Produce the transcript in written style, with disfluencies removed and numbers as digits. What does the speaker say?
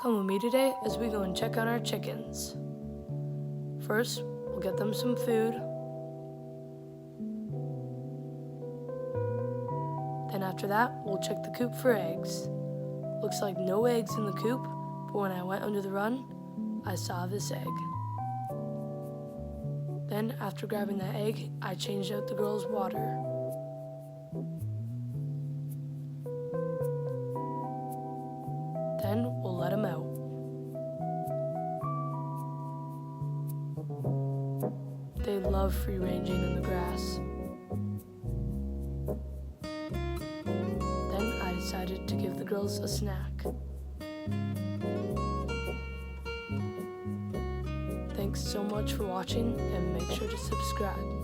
Come with me today as we go and check on our chickens. First, we'll get them some food. Then after that, we'll check the coop for eggs. Looks like no eggs in the coop, but when I went under the run, I saw this egg. Then, after grabbing that egg, I changed out the girls' water. Then, we'll let them out. They love free-ranging in the grass. Then, I decided to give the girls a snack. Thanks so much for watching, and make sure to subscribe.